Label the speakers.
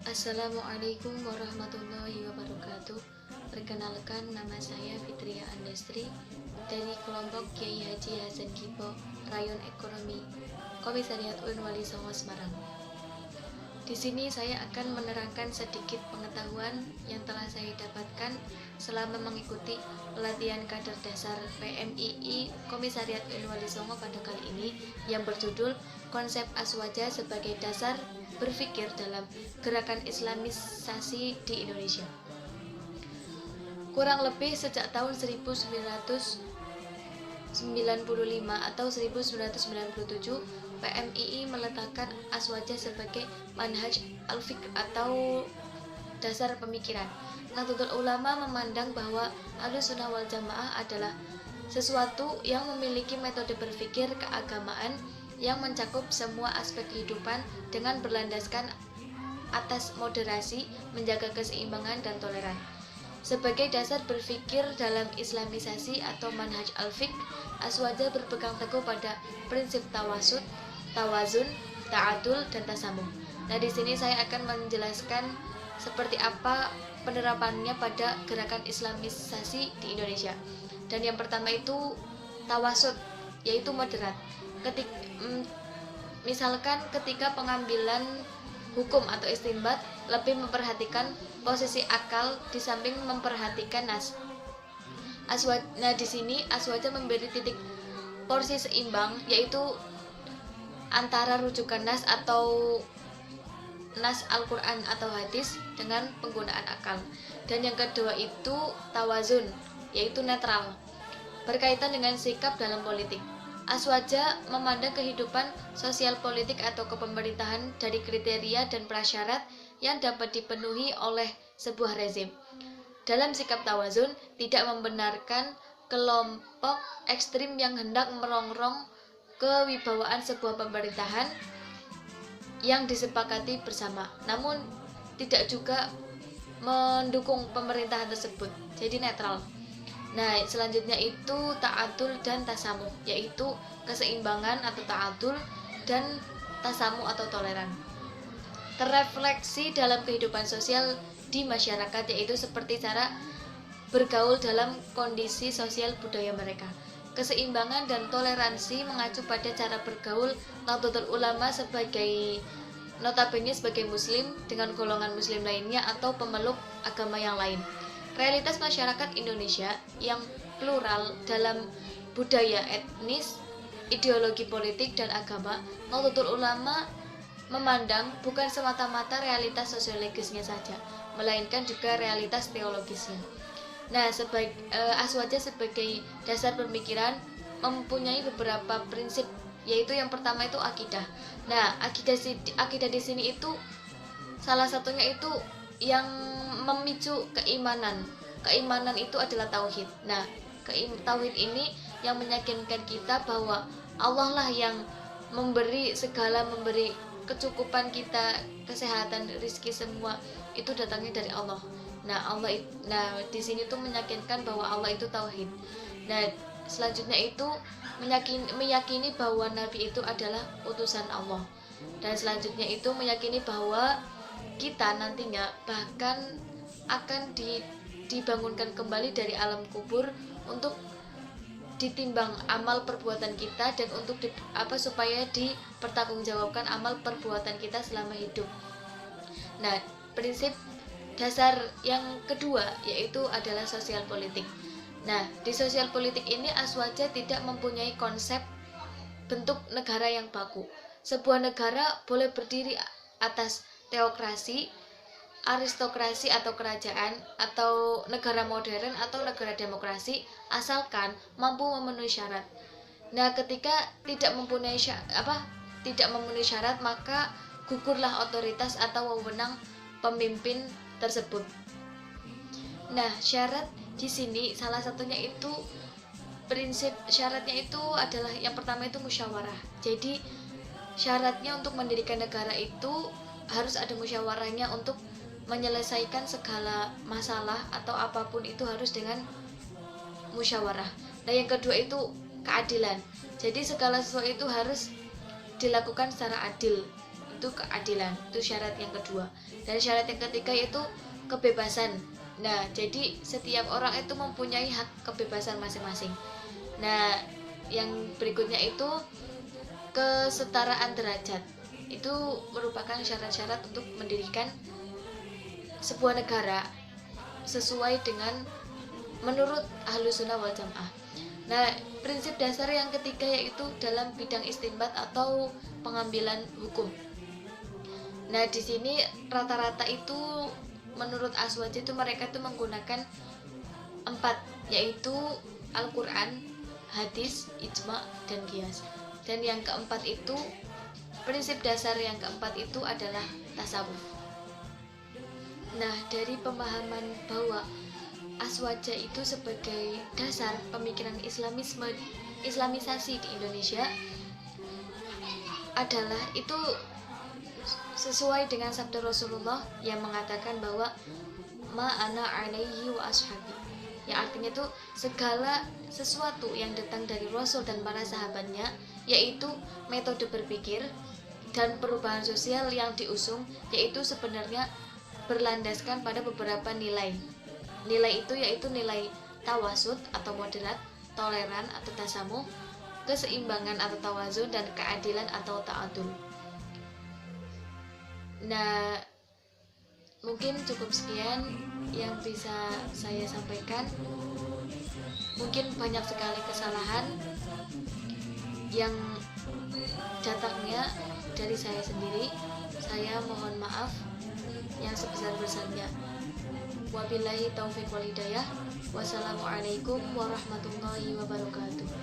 Speaker 1: Assalamualaikum warahmatullahi wabarakatuh. Perkenalkan, nama saya Fitria Andastri dari kelompok Kiai Haji Hasan Kipo, Rayon Ekonomi, Komisariat UIN Wali Songo, Semarang. Di sini saya akan menerangkan sedikit pengetahuan yang telah saya dapatkan selama mengikuti pelatihan kader dasar PMII Komisariat UIN Wali Songo pada kali ini yang berjudul Konsep Aswaja sebagai Dasar Berpikir dalam Gerakan Islamisasi di Indonesia. Kurang lebih sejak tahun 1995 atau 1997, PMII meletakkan aswaja sebagai manhaj al-fiqh atau dasar pemikiran. Nahdlatul Ulama memandang bahwa Ahlussunnah wal Jamaah adalah sesuatu yang memiliki metode berpikir keagamaan yang mencakup semua aspek kehidupan dengan berlandaskan atas moderasi, menjaga keseimbangan dan toleran. Sebagai dasar berpikir dalam Islamisasi atau manhaj al-fiqh, aswaja berpegang teguh pada prinsip tawasud, tawazun, ta'adul, dan tasamuh. Nah, di sini saya akan menjelaskan seperti apa penerapannya pada gerakan Islamisasi di Indonesia. Dan yang pertama itu tawasud, yaitu moderat. Misalkan ketika pengambilan hukum atau istinbat lebih memperhatikan posisi akal di samping memperhatikan nas. Nah, di sini aswaja memberi titik porsi seimbang, yaitu antara rujukan nas atau nas Al-Quran atau hadis dengan penggunaan akal. Dan yang kedua itu tawazun, yaitu netral, berkaitan dengan sikap dalam politik. Aswaja memandang kehidupan sosial politik atau kepemerintahan dari kriteria dan prasyarat yang dapat dipenuhi oleh sebuah rezim. Dalam sikap tawazun, tidak membenarkan kelompok ekstrim yang hendak merongrong kewibawaan sebuah pemerintahan yang disepakati bersama, namun tidak juga mendukung pemerintahan tersebut, jadi netral. Nah, selanjutnya itu ta'adul dan tasamuh, yaitu keseimbangan atau ta'adul dan tasamuh atau toleran. Terrefleksi dalam kehidupan sosial di masyarakat, yaitu seperti cara bergaul dalam kondisi sosial budaya mereka. Keseimbangan dan toleransi mengacu pada cara bergaul Nahdlatul Ulama sebagai notabene sebagai muslim dengan golongan muslim lainnya atau pemeluk agama yang lain. Realitas masyarakat Indonesia yang plural dalam budaya etnis, ideologi politik, dan agama, Nahdlatul Ulama memandang bukan semata-mata realitas sosiologisnya saja, melainkan juga realitas teologisnya. Nah, aswaja sebagai dasar pemikiran mempunyai beberapa prinsip, yaitu yang pertama itu akidah. Nah, akidah di sini itu salah satunya itu yang memicu keimanan. Keimanan itu adalah tauhid. Nah, tauhid ini yang meyakinkan kita bahwa Allah lah yang memberi kecukupan kita, kesehatan, rezeki, semua itu datangnya dari Allah. Nah, di sini tuh meyakinkan bahwa Allah itu tauhid. Nah, selanjutnya itu meyakini bahwa Nabi itu adalah utusan Allah. Dan selanjutnya itu meyakini bahwa kita nantinya bahkan akan dibangunkan kembali dari alam kubur untuk ditimbang amal perbuatan kita dan untuk supaya dipertanggungjawabkan amal perbuatan kita selama hidup. Nah, prinsip dasar yang kedua yaitu adalah sosial politik. Nah, di sosial politik ini aswaja tidak mempunyai konsep bentuk negara yang baku. Sebuah negara boleh berdiri atas teokrasi, aristokrasi atau kerajaan, atau negara modern atau negara demokrasi, asalkan mampu memenuhi syarat. Nah, ketika tidak memenuhi syarat, maka gugurlah otoritas atau wewenang pemimpin tersebut. Nah, syarat di sini salah satunya itu prinsip syaratnya itu adalah yang pertama itu musyawarah. Jadi syaratnya untuk mendirikan negara itu harus ada musyawarahnya untuk menyelesaikan segala masalah atau apapun itu harus dengan musyawarah. Nah, yang kedua itu keadilan. Jadi segala sesuatu itu harus dilakukan secara adil. yaitu keadilan. Itu syarat yang kedua. Dan syarat yang ketiga yaitu kebebasan. Nah, jadi setiap orang itu mempunyai hak kebebasan masing-masing. Nah, yang berikutnya itu kesetaraan derajat. Itu merupakan syarat-syarat untuk mendirikan sebuah negara sesuai dengan menurut Ahlus Sunnah wal Jamaah. Nah, prinsip dasar yang ketiga yaitu dalam bidang istinbat atau pengambilan hukum. Nah, di sini rata-rata itu menurut Aswaj itu mereka itu menggunakan 4, yaitu Al-Quran, hadis, ijma, dan qiyas. Dan yang keempat itu, prinsip dasar yang keempat itu adalah tasawuf. Nah, dari pemahaman bahwa Aswaja itu sebagai dasar pemikiran Islamisasi di Indonesia adalah itu sesuai dengan sabda Rasulullah yang mengatakan bahwa ma ana alaihi wa ashabi, yang artinya itu segala sesuatu yang datang dari Rasul dan para sahabatnya, yaitu metode berpikir dan perubahan sosial yang diusung, yaitu sebenarnya berlandaskan pada beberapa nilai. Nilai itu yaitu nilai tawasud atau moderat, toleran atau tasamuh, keseimbangan atau tawazun, dan keadilan atau ta'adul. Nah, mungkin cukup sekian yang bisa saya sampaikan. Mungkin banyak sekali kesalahan yang datangnya dari saya sendiri. Saya mohon maaf yang sebesar-besarnya. Wabillahi taufiq wal hidayah. Wassalamualaikum warahmatullahi wabarakatuh.